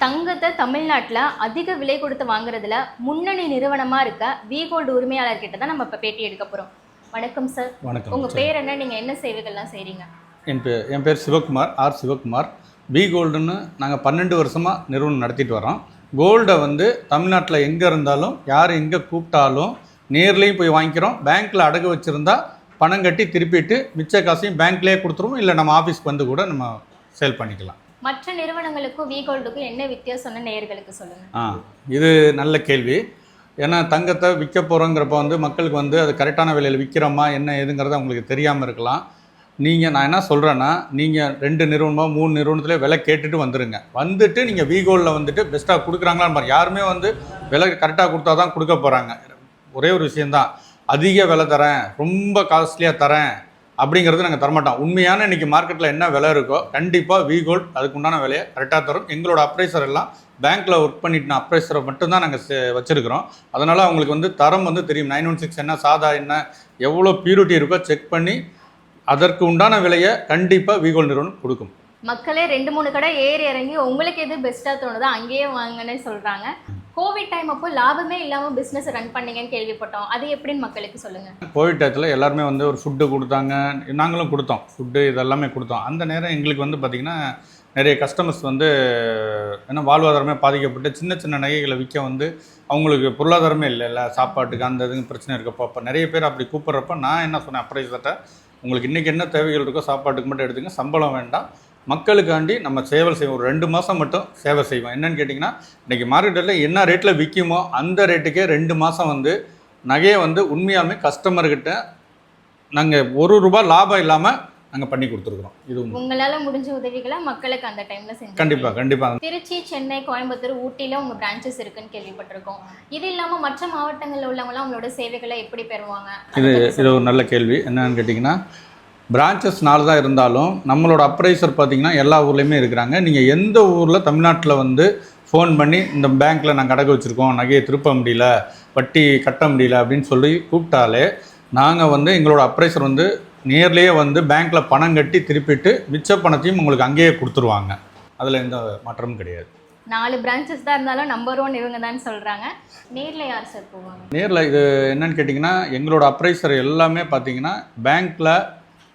தங்கத்த தமிழ்நாட்டுல அதிக விலை கொடுத்து வாங்குறதுல முன்னணி நிறுவனமா இருக்க வி கோல்டு உரிமையாளர்கிட்ட தான் நம்ம இப்ப பேட்டி எடுக்க போறோம். வணக்கம் சார். வணக்கம். உங்க பேர் என்ன? நீங்க என்ன சேவைகள்லாம் செய்றீங்க? என் பேர் சிவகுமார், ஆர் சிவகுமார். வி கோல்டுன்னு நாங்கள் 12 வருஷமாக நிறுவனம் நடத்திட்டு வரோம். கோல்டை வந்து தமிழ்நாட்டில் எங்கே இருந்தாலும் யார் எங்கே கூப்பிட்டாலும் நேர்லேயும் போய் வாங்கிக்கிறோம். பேங்க்கில் அடகு வச்சுருந்தா பணம் கட்டி திருப்பிட்டு மிச்ச காசையும் பேங்க்லேயே கொடுத்துருவோம். இல்லை நம்ம ஆஃபீஸ்க்கு வந்து கூட நம்ம சேல் பண்ணிக்கலாம். மற்ற நிறுவனங்களுக்கும் வி கோல்டுக்கும் என்ன வித்தியாசம்னு நேயர்களுக்கு சொல்லுங்க. இது நல்ல கேள்வி. ஏன்னா தங்கத்தை விற்க போகிறோங்கிறப்ப வந்து மக்களுக்கு வந்து அது கரெக்டான விலையில் விற்கிறோமா என்ன ஏதுங்கிறது அவங்களுக்கு தெரியாமல் இருக்கலாம். நான் என்ன சொல்கிறேன்னா, நீங்கள் 2 நிறுவனமாக 3 நிறுவனத்தில் விலை கேட்டுட்டு வந்துடுங்க. வந்துட்டு நீங்கள் வி கோல்டில் வந்துட்டு பெஸ்ட்டாக கொடுக்குறாங்களான்னு பாருங்கள். யாருமே வந்து விலை கரெக்டாக கொடுத்தா தான் கொடுக்க போகிறாங்க. ஒரே ஒரு விஷயந்தான், அதிக விலை தரேன், ரொம்ப காஸ்ட்லியாக தரேன் அப்படிங்கிறது நாங்கள் தரமாட்டோம். உண்மையான இன்றைக்கி மார்க்கெட்டில் என்ன விலை இருக்கோ கண்டிப்பாக வி கோல்ட் அதுக்கு உண்டான விலையை கரெக்டாக தரும். எங்களோட அப்ரைசர் எல்லாம் பேங்க்கில் ஒர்க் பண்ணிட்டு அப்ரைசரை மட்டும்தான் நாங்கள் வச்சுருக்கிறோம். அதனால் அவங்களுக்கு வந்து தரம் வந்து தெரியும். 916 என்ன, சாதா என்ன, எவ்வளோ பியூரிட்டி இருக்கோ செக் பண்ணி அதற்கு உண்டான விலையை கண்டிப்பாக வி கோல்ட் நிறுவனம் கொடுக்கும். மக்களே 2-3 கடை ஏறி இறங்கி உங்களுக்கு எது பெஸ்ட்டாக தோணுதோ அங்கேயே வாங்கன்னு சொல்கிறாங்க. கோவிட் டைம் அப்போ லாபமே இல்லாமல் பிஸ்னஸ் ரன் பண்ணீங்கன்னு கேள்விப்பட்டோம். அது எப்படின்னு மக்களுக்கு சொல்லுங்கள். கோவிட் டயத்தில் எல்லாருமே வந்து ஒரு ஃபுட்டு கொடுத்தாங்க, நாங்களும் கொடுத்தோம். ஃபுட்டு இதெல்லாமே கொடுத்தோம். அந்த நேரம் எங்களுக்கு வந்து பார்த்திங்கன்னா நிறைய கஸ்டமர்ஸ் வந்து ஏன்னா வாழ்வாதாரமே பாதிக்கப்பட்டு சின்ன சின்ன நகைகளை விற்க வந்து அவங்களுக்கு பொருளாதாரமே இல்லை சாப்பாட்டுக்கு அந்த இதுங்க பிரச்சனை இருக்கப்போ அப்போ நிறைய பேர் அப்படி கூப்பிட்றப்ப நான் என்ன சொன்னேன் அப்ரைசர்கிட்ட, உங்களுக்கு இன்றைக்கி என்ன தேவைகள் இருக்கோ சாப்பாட்டுக்கு மட்டும் எடுத்துங்க, சம்பளம் வேண்டாம், மக்களுக்காண்டி நம்ம சேவை செய்வோம். ஒரு 2 மாதம் மட்டும் சேவை செய்வோம். என்னென்னு கேட்டிங்கன்னா, இன்றைக்கி மார்க்கெட்டில் என்ன ரேட்டில் விற்குமோ அந்த ரேட்டுக்கே 2 மாதம் வந்து நகையை வந்து உண்மையாலுமே கஸ்டமர்கிட்ட நாங்கள் ₹1 லாபம் இல்லாமல் நாங்கள் பண்ணி கொடுத்துருக்குறோம். இது உங்களால் முடிஞ்ச உதவிகளை மக்களுக்கு அந்த டைமில் செஞ்சு. கண்டிப்பாக திருச்சி, சென்னை, கோயம்புத்தூர், ஊட்டியில் உங்கள் பிரான்ச்சஸ் இருக்குன்னு கேள்விப்பட்டிருக்கோம். இது இல்லாமல் மற்ற மாவட்டங்களில் உள்ளவங்களாம் உங்களோட சேவைகளை எப்படி பெறுவாங்க? இது ஒரு நல்ல கேள்வி. என்னன்னு கேட்டிங்கன்னா, பிரான்ச்சஸ் 4 தான் இருந்தாலும் நம்மளோட அப்ரைசர் பார்த்திங்கன்னா எல்லா ஊர்லேயுமே இருக்கிறாங்க. நீங்கள் எந்த ஊரில் தமிழ்நாட்டில் வந்து ஃபோன் பண்ணி இந்த பேங்க்கில் நாங்கள் அடகு வச்சுருக்கோம், நகையை திருப்ப முடியல, வட்டி கட்ட முடியல அப்படின்னு சொல்லி கூப்பிட்டாலே நாங்கள் வந்து எங்களோட அப்ரைசர் வந்து நேர்லேயே வந்து பேங்க்கில் பணம் கட்டி திருப்பிட்டு மிச்ச பணத்தையும் உங்களுக்கு அங்கேயே கொடுத்துருவாங்க. அதில் எந்த மாற்றமும் கிடையாது. 4 பிரான்ச்சஸ் தான் இருந்தாலும் நம்பர் 1 இவங்க தான் சொல்கிறாங்க. நேரில் யார் சார் போவாங்க? நேரில் இது என்னன்னு கேட்டிங்கன்னா, எங்களோட அப்ரைசர் எல்லாமே பார்த்திங்கன்னா பேங்க்கில்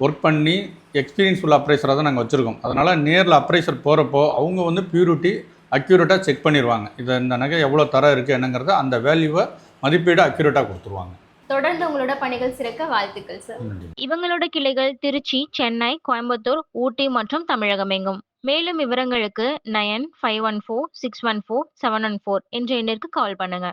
ஒர்க் பண்ணி எக்ஸ்பீரியன்ஸ் உள்ள அப்ரைசராக தான் நாங்கள் வச்சுருக்கோம். அதனால் நேரில் அப்ரைசர் போகிறப்போ அவங்க வந்து பியூரிட்டி அக்யூரேட்டாக செக் பண்ணிடுவாங்க. இந்த நகை எவ்வளோ தரம் இருக்குது என்னங்கிறத அந்த வேல்யூவை மதிப்பீடு அக்யூரேட்டாக கொடுத்துருவாங்க. தொடர்ந்து உங்களோட பணிகள் சிறக்க வாழ்த்துக்கள் சார். இவங்களோட கிளைகள் திருச்சி, சென்னை, கோயம்புத்தூர், ஊட்டி மற்றும் தமிழகம் எங்கும். மேலும் விவரங்களுக்கு 9514614714 என்ற எண்ணிற்கு கால் பண்ணுங்க.